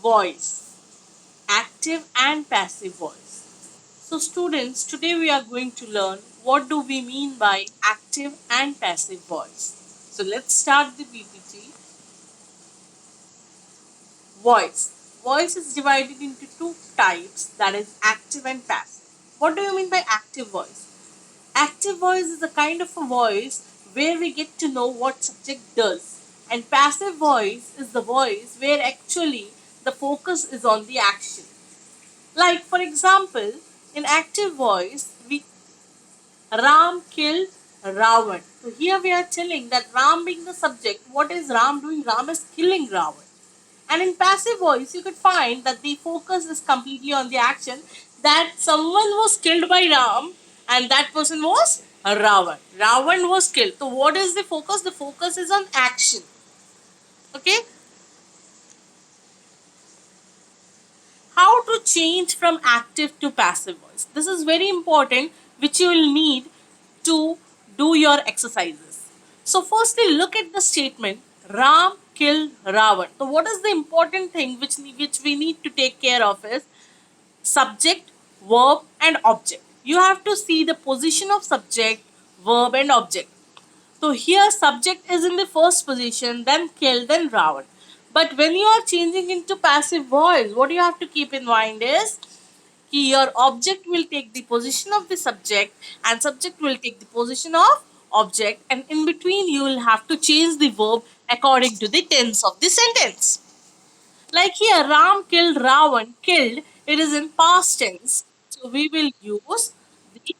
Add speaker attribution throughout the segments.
Speaker 1: voice, active and passive voice. So students, today we are going to learn what do we mean by active and passive voice. So let's start the PPT. Voice. Voice is divided into two types, that is active and passive. What do you mean by active voice? Active voice is a kind of a voice where we get to know what subject does. And passive voice is the voice where actually the focus is on the action. Like for example, in active voice, we Ram killed Ravan. So here we are telling that Ram being the subject, what is Ram doing? Ram is killing Ravan. And in passive voice, you could find that the focus is completely on the action, that someone was killed by Ram and that person was Ravan. Ravan was killed. So what is the focus? The focus is on action. Okay. How to change from active to passive voice? This is very important, which you will need to do your exercises. So firstly, look at the statement, Ram killed Ravan. So what is the important thing which we need to take care of is subject, verb and object. You have to see the position of subject, verb and object. So here subject is in the first position, then kill, then Ravan. But when you are changing into passive voice, what you have to keep in mind is your object will take the position of the subject and subject will take the position of object, and in between you will have to change the verb according to the tense of the sentence. Like here, Ram killed Ravan. Killed, it is in past tense. So we will use the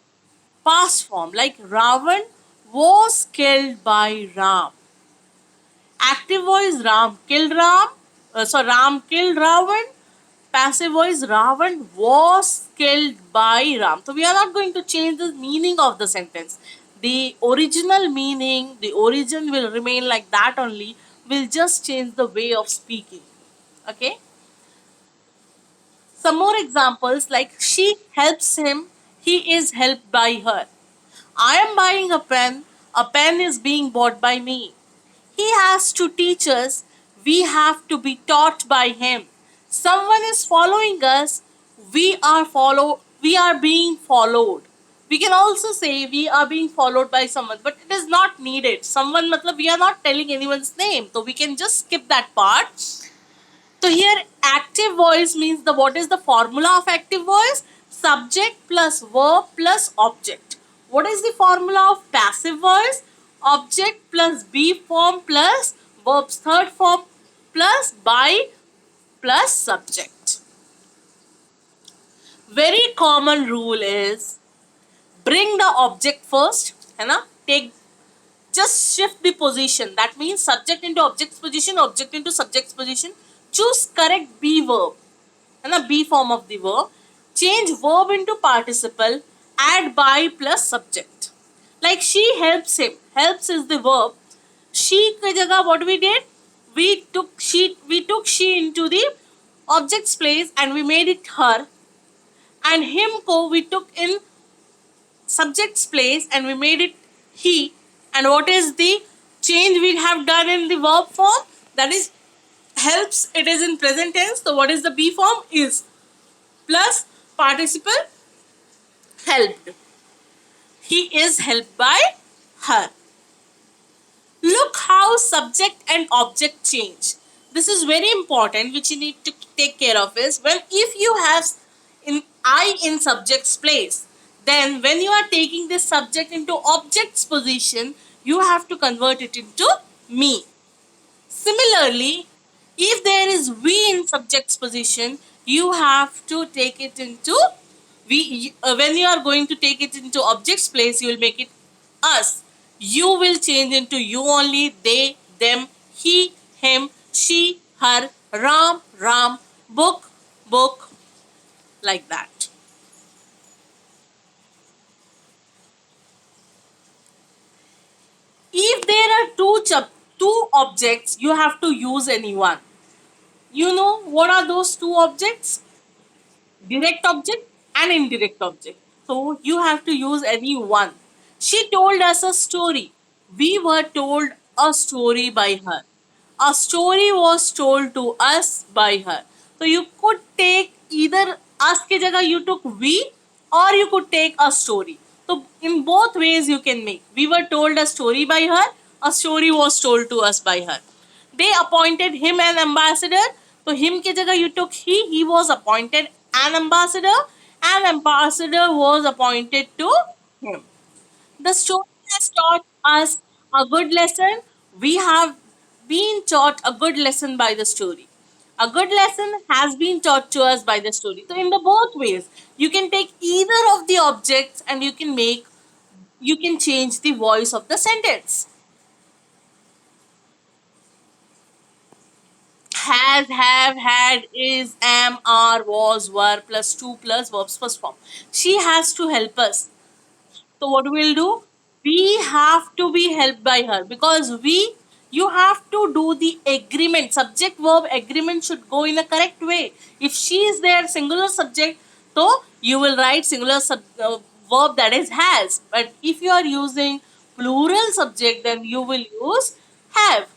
Speaker 1: past form. Like Ravan was killed by Ram. Active voice, Ram killed Ram. So Ram killed Ravan. Passive voice, Ravan was killed by Ram. So we are not going to change the meaning of the sentence. The original meaning, the origin will remain like that only. We'll just change the way of speaking. Okay. Some more examples, like she helps him, he is helped by her. I am buying a pen is being bought by me. He has to teach us, we have to be taught by him. Someone is following us, we are being followed. We can also say we are being followed by someone, but it is not needed. Someone matlab we are not telling anyone's name, so we can just skip that part. So here active voice means the what is the formula of active voice? Subject plus verb plus object. What is the formula of passive voice? Object plus be form plus verb's third form plus by plus subject. Very common rule is bring the object first, है ना? Take just shift the position. That means subject into object's position, object into subject's position. Choose correct be verb. And the be form of the verb. Change verb into participle. Add by plus subject. Like she helps him. Helps is the verb. She की जगह what we did? We took she into the object's place and we made it her. And him ko we took in subject's place and we made it he. And what is the change we have done in the verb form? That is helps. It is in present tense. So what is the be form? Is plus participle helped. He is helped by her. Look how subject and object change. This is very important, which you need to take care of is when if you have in I in subject's place, then when you are taking this subject into object's position, you have to convert it into me. Similarly, if there is we in subject's position, you have to take it into we. When you are going to take it into object's place, you will make it us. You will change into you only, they, them, he, him, she, her, Ram, book, like that. If there are two objects, you have to use any one. You know what are those two objects? Direct object and indirect object. So you have to use any one. She told us a story. We were told a story by her. A story was told to us by her. तो you could take either us की जगह you took we, or you could take a story. So in both ways you can make. We were told a story by her, a story was told to us by her. They appointed him an ambassador. So him की जगह you took he was appointed an ambassador. An ambassador was appointed to him. The story has taught us a good lesson. We have been taught a good lesson by the story. A good lesson has been taught to us by the story. So, in the both ways, you can take either of the objects and you can change the voice of the sentence. Has, have, had, is, am, are, was, were, plus two plus verbs first form. She has to help us. So what we'll do? We have to be helped by her because you have to do the agreement. Subject verb agreement should go in a correct way. If she is there, singular subject, so you will write verb that is has. But if you are using plural subject, then you will use have.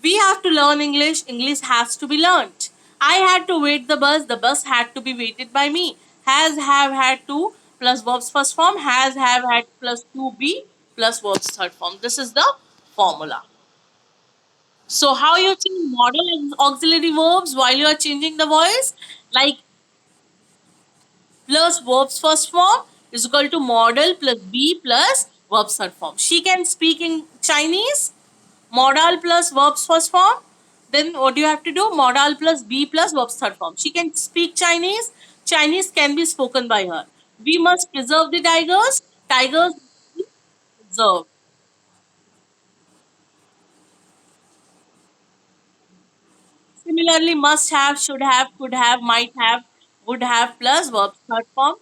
Speaker 1: We have to learn English. English has to be learnt. I had to wait the bus had to be waited by me. Has, have, had to plus verbs first form, has, have, had plus to be plus verbs third form. This is the formula. So how you change modal and auxiliary verbs while you are changing the voice? Like plus verbs first form is equal to modal plus be plus verbs third form. She can speak in Chinese. Modal plus verbs first form. Then what do you have to do? Modal plus be plus verbs third form. She can speak Chinese. Chinese can be spoken by her. We must preserve the tigers. Tigers must be preserved. Similarly, must have, should have, could have, might have, would have plus verbs third form.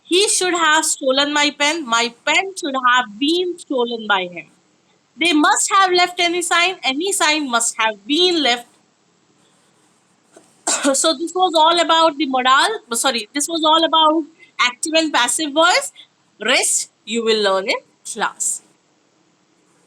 Speaker 1: He should have stolen my pen. My pen should have been stolen by him. They must have left any sign. Any sign must have been left. So this was all about the modal. Sorry, this was all about active and passive voice. Rest you will learn in class.